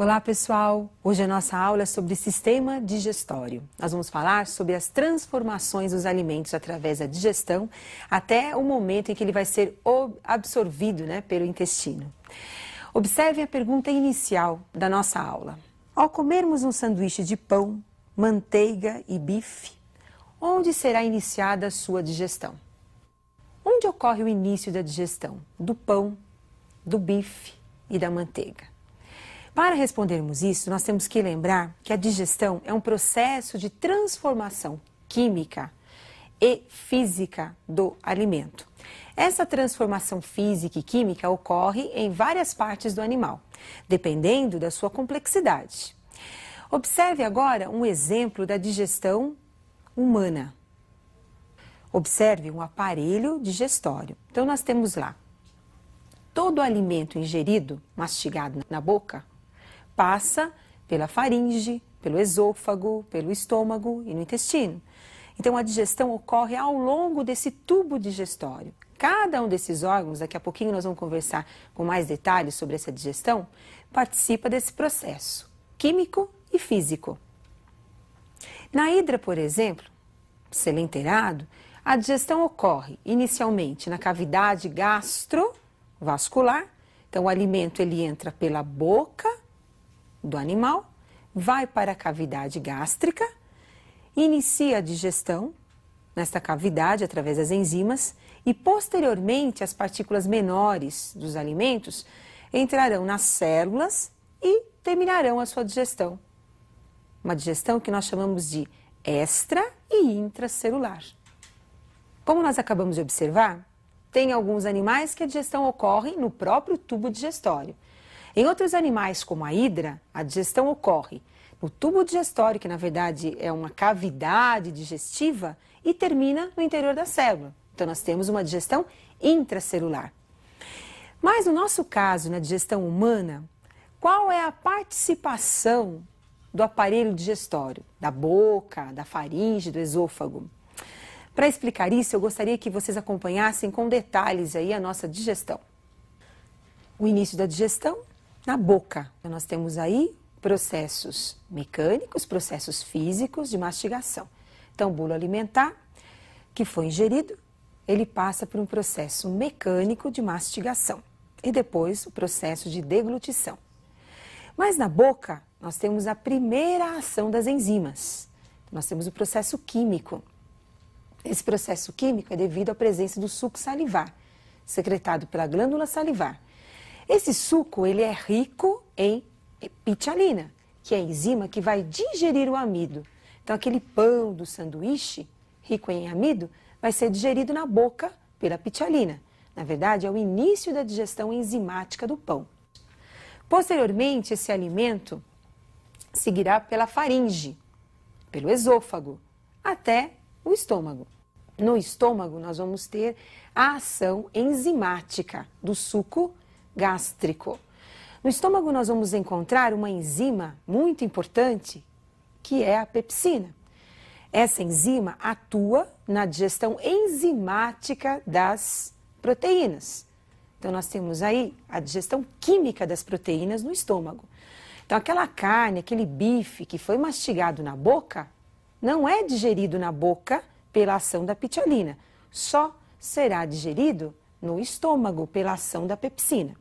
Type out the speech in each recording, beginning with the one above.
Olá pessoal, hoje a nossa aula é sobre sistema digestório. Nós vamos falar sobre as transformações dos alimentos através da digestão até o momento em que ele vai ser absorvido pelo intestino. Observe a pergunta inicial da nossa aula. Ao comermos um sanduíche de pão, manteiga e bife, onde será iniciada a sua digestão? Onde ocorre o início da digestão? Do pão, do bife e da manteiga. Para respondermos isso, nós temos que lembrar que a digestão é um processo de transformação química e física do alimento. Essa transformação física e química ocorre em várias partes do animal, dependendo da sua complexidade. Observe agora um exemplo da digestão humana. Observe um aparelho digestório. Então, nós temos lá todo o alimento ingerido, mastigado na boca, passa pela faringe, pelo esôfago, pelo estômago e no intestino. Então, a digestão ocorre ao longo desse tubo digestório. Cada um desses órgãos, daqui a pouquinho nós vamos conversar com mais detalhes sobre essa digestão, participa desse processo químico e físico. Na hidra, por exemplo, selenterado, a digestão ocorre inicialmente na cavidade gastrovascular. Então, o alimento ele entra pela boca do animal, vai para a cavidade gástrica, inicia a digestão nesta cavidade através das enzimas e posteriormente as partículas menores dos alimentos entrarão nas células e terminarão a sua digestão. Uma digestão que nós chamamos de extra e intracelular. Como nós acabamos de observar, tem alguns animais que a digestão ocorre no próprio tubo digestório. Em outros animais, como a hidra, a digestão ocorre no tubo digestório, que na verdade é uma cavidade digestiva, e termina no interior da célula. Então, nós temos uma digestão intracelular. Mas no nosso caso, na digestão humana, qual é a participação do aparelho digestório? Da boca, da faringe, do esôfago? Para explicar isso, eu gostaria que vocês acompanhassem com detalhes aí a nossa digestão. O início da digestão na boca. Nós temos aí processos mecânicos, processos físicos de mastigação. Então, o bolo alimentar que foi ingerido, ele passa por um processo mecânico de mastigação e depois o processo de deglutição. Mas na boca, nós temos a primeira ação das enzimas. Nós temos o processo químico. Esse processo químico é devido à presença do suco salivar, secretado pela glândula salivar. Esse suco ele é rico em pitialina, que é a enzima que vai digerir o amido. Então, aquele pão do sanduíche, rico em amido, vai ser digerido na boca pela pitialina. Na verdade, é o início da digestão enzimática do pão. Posteriormente, esse alimento seguirá pela faringe, pelo esôfago, até o estômago. No estômago, nós vamos ter a ação enzimática do suco gástrico. No estômago, nós vamos encontrar uma enzima muito importante, que é a pepsina. Essa enzima atua na digestão enzimática das proteínas. Então, nós temos aí a digestão química das proteínas no estômago. Então, aquela carne, aquele bife que foi mastigado na boca, não é digerido na boca pela ação da pitialina, só será digerido no estômago pela ação da pepsina.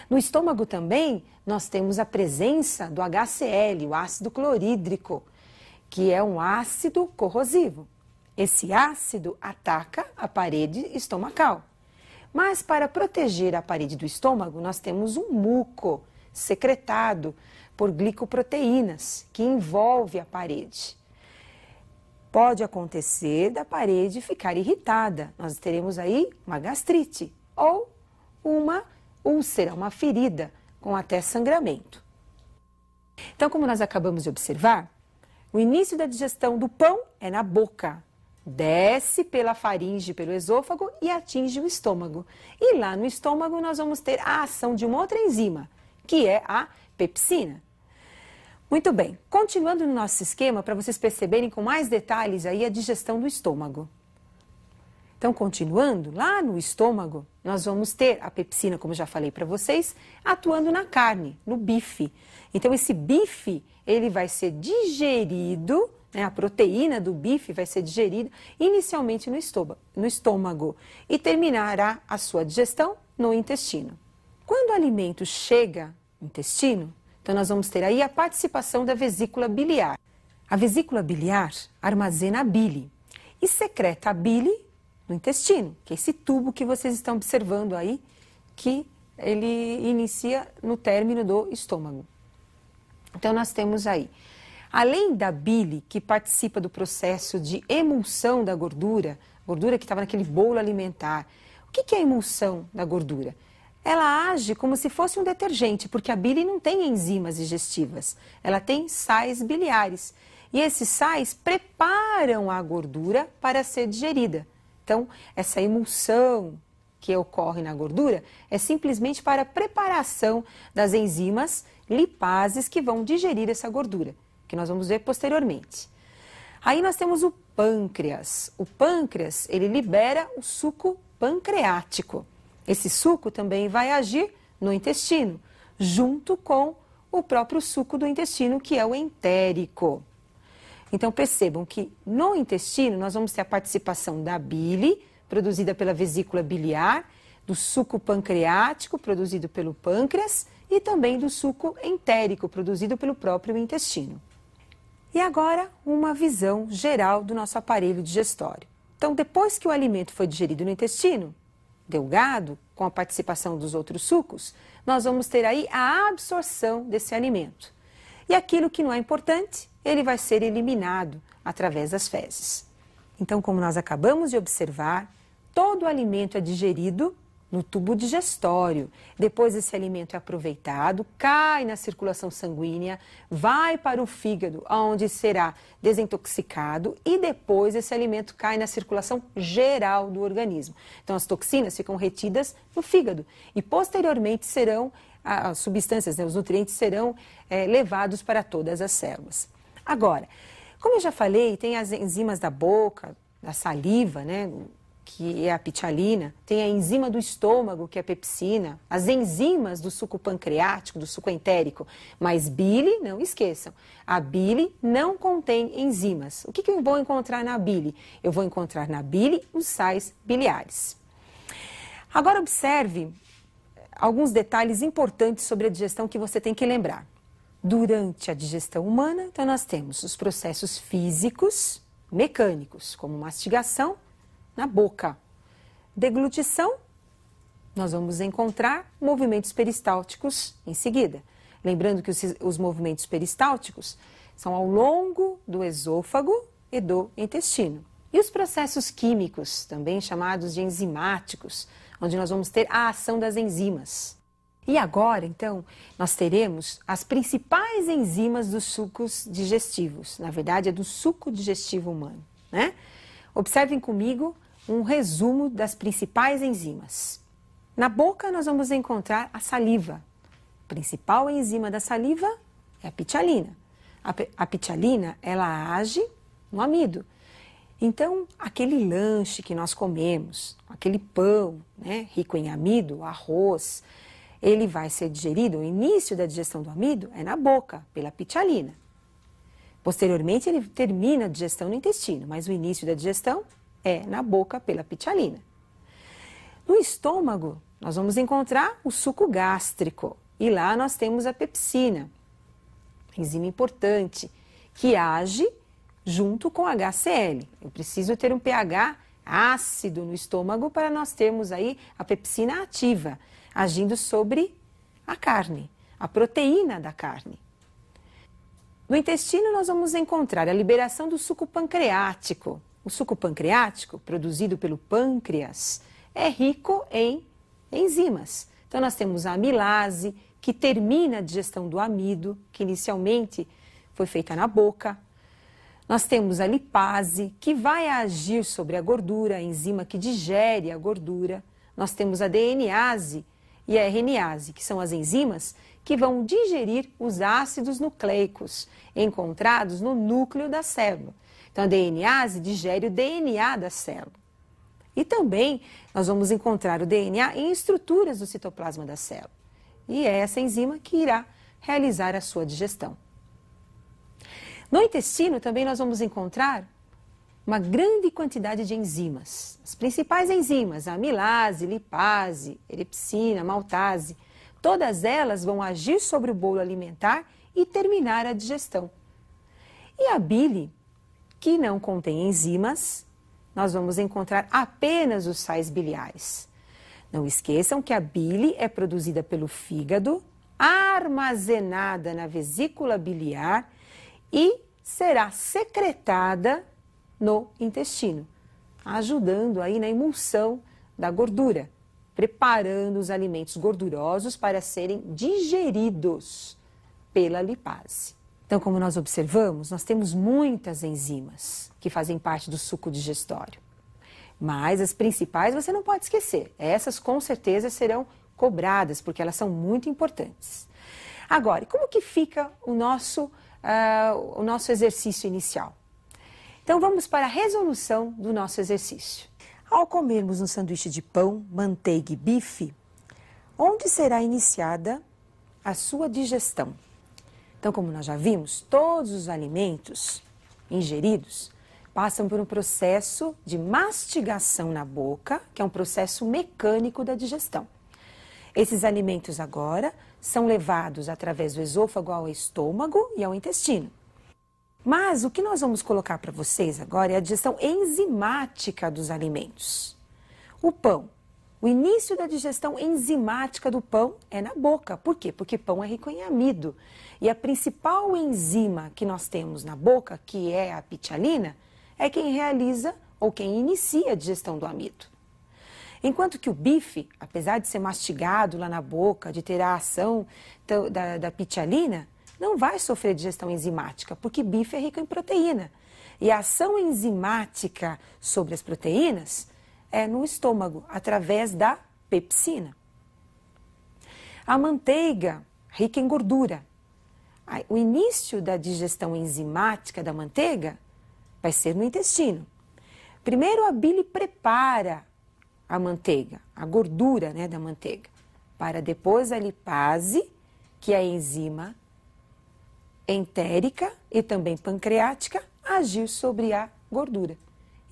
No estômago também nós temos a presença do HCl, o ácido clorídrico, que é um ácido corrosivo. Esse ácido ataca a parede estomacal. Mas para proteger a parede do estômago, nós temos um muco secretado por glicoproteínas, que envolve a parede. Pode acontecer da parede ficar irritada. Nós teremos aí uma gastrite ou uma úlcera, uma ferida com até sangramento. Então, como nós acabamos de observar, o início da digestão do pão é na boca. Desce pela faringe, pelo esôfago e atinge o estômago. E lá no estômago nós vamos ter a ação de uma outra enzima, que é a pepsina. Muito bem, continuando no nosso esquema, para vocês perceberem com mais detalhes aí a digestão do estômago. Então, continuando, lá no estômago, nós vamos ter a pepsina, como já falei para vocês, atuando na carne, no bife. Então, esse bife, ele vai ser digerido, né, a proteína do bife vai ser digerida inicialmente no estômago e terminará a sua digestão no intestino. Quando o alimento chega no intestino, então nós vamos ter aí a participação da vesícula biliar. A vesícula biliar armazena a bile e secreta a bile no intestino, que é esse tubo que vocês estão observando aí, que ele inicia no término do estômago. Então nós temos aí, além da bile que participa do processo de emulsão da gordura que estava naquele bolo alimentar. O que é a emulsão da gordura? Ela age como se fosse um detergente, porque a bile não tem enzimas digestivas, ela tem sais biliares. E esses sais preparam a gordura para ser digerida. Então, essa emulsão que ocorre na gordura é simplesmente para a preparação das enzimas lipases que vão digerir essa gordura, que nós vamos ver posteriormente. Aí nós temos o pâncreas. O pâncreas, ele libera o suco pancreático. Esse suco também vai agir no intestino, junto com o próprio suco do intestino, que é o entérico. Então percebam que no intestino nós vamos ter a participação da bile, produzida pela vesícula biliar, do suco pancreático, produzido pelo pâncreas, e também do suco entérico, produzido pelo próprio intestino. E agora, uma visão geral do nosso aparelho digestório. Então, depois que o alimento foi digerido no intestino delgado, com a participação dos outros sucos, nós vamos ter aí a absorção desse alimento. E aquilo que não é importante, ele vai ser eliminado através das fezes. Então, como nós acabamos de observar, todo o alimento é digerido no tubo digestório. Depois esse alimento é aproveitado, cai na circulação sanguínea, vai para o fígado, onde será desintoxicado e depois esse alimento cai na circulação geral do organismo. Então as toxinas ficam retidas no fígado e posteriormente serão, as substâncias, né, os nutrientes serão levados para todas as células. Agora, como eu já falei, tem as enzimas da boca, da saliva, né, que é a pitialina, tem a enzima do estômago, que é a pepsina, as enzimas do suco pancreático, do suco entérico, mas bile, não esqueçam, a bile não contém enzimas. O que eu vou encontrar na bile? Eu vou encontrar na bile os sais biliares. Agora observe alguns detalhes importantes sobre a digestão que você tem que lembrar. Durante a digestão humana, então nós temos os processos físicos, mecânicos, como mastigação, na boca. Deglutição, nós vamos encontrar movimentos peristálticos em seguida. Lembrando que os movimentos peristálticos são ao longo do esôfago e do intestino. E os processos químicos, também chamados de enzimáticos, onde nós vamos ter a ação das enzimas. E agora, então, nós teremos as principais enzimas dos sucos digestivos. Na verdade, é do suco digestivo humano, né? Observem comigo um resumo das principais enzimas. Na boca nós vamos encontrar a saliva. A principal enzima da saliva é a pitialina. A pitialina, ela age no amido. Então, aquele lanche que nós comemos, aquele pão, né, rico em amido, arroz, ele vai ser digerido, o início da digestão do amido é na boca, pela pitialina. Posteriormente, ele termina a digestão no intestino, mas o início da digestão é na boca pela pitialina. No estômago, nós vamos encontrar o suco gástrico e lá nós temos a pepsina, enzima importante, que age junto com HCl. Eu preciso ter um pH ácido no estômago para nós termos aí a pepsina ativa, agindo sobre a carne, a proteína da carne. No intestino nós vamos encontrar a liberação do suco pancreático. O suco pancreático, produzido pelo pâncreas, é rico em enzimas. Então, nós temos a amilase, que termina a digestão do amido, que inicialmente foi feita na boca. Nós temos a lipase, que vai agir sobre a gordura, a enzima que digere a gordura. Nós temos a DNase e a RNase, que são as enzimas que vão digerir os ácidos nucleicos encontrados no núcleo da célula. Então, a DNase digere o DNA da célula. E também nós vamos encontrar o DNA em estruturas do citoplasma da célula. E é essa enzima que irá realizar a sua digestão. No intestino também nós vamos encontrar uma grande quantidade de enzimas. As principais enzimas, a amilase, lipase, erepsina, maltase, todas elas vão agir sobre o bolo alimentar e terminar a digestão. E a bile, que não contém enzimas, nós vamos encontrar apenas os sais biliares. Não esqueçam que a bile é produzida pelo fígado, armazenada na vesícula biliar e será secretada no intestino, ajudando aí na emulsão da gordura, preparando os alimentos gordurosos para serem digeridos pela lipase. Então, como nós observamos, nós temos muitas enzimas que fazem parte do suco digestório. Mas as principais você não pode esquecer. Essas com certeza serão cobradas, porque elas são muito importantes. Agora, como que fica o nosso exercício inicial? Então, vamos para a resolução do nosso exercício. Ao comermos um sanduíche de pão, manteiga e bife, onde será iniciada a sua digestão? Então, como nós já vimos, todos os alimentos ingeridos passam por um processo de mastigação na boca, que é um processo mecânico da digestão. Esses alimentos agora são levados através do esôfago ao estômago e ao intestino. Mas o que nós vamos colocar para vocês agora é a digestão enzimática dos alimentos. O pão. O início da digestão enzimática do pão é na boca. Por quê? Porque pão é rico em amido. E a principal enzima que nós temos na boca, que é a pitialina, é quem realiza ou quem inicia a digestão do amido. Enquanto que o bife, apesar de ser mastigado lá na boca, de ter a ação da pitialina, não vai sofrer digestão enzimática, porque bife é rico em proteína. E a ação enzimática sobre as proteínas é no estômago, através da pepsina. A manteiga, rica em gordura. O início da digestão enzimática da manteiga vai ser no intestino. Primeiro a bile prepara a manteiga, a gordura, né, da manteiga, para depois a lipase, que é a enzima entérica e também pancreática, agir sobre a gordura.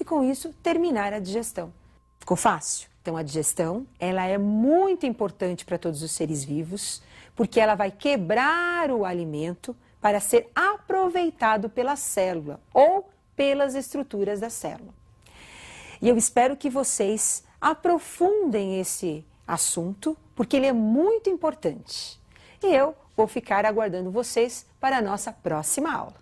E com isso terminar a digestão. Ficou fácil? Então a digestão, ela é muito importante para todos os seres vivos, porque ela vai quebrar o alimento para ser aproveitado pela célula ou pelas estruturas da célula. E eu espero que vocês aprofundem esse assunto, porque ele é muito importante. E eu vou ficar aguardando vocês para a nossa próxima aula.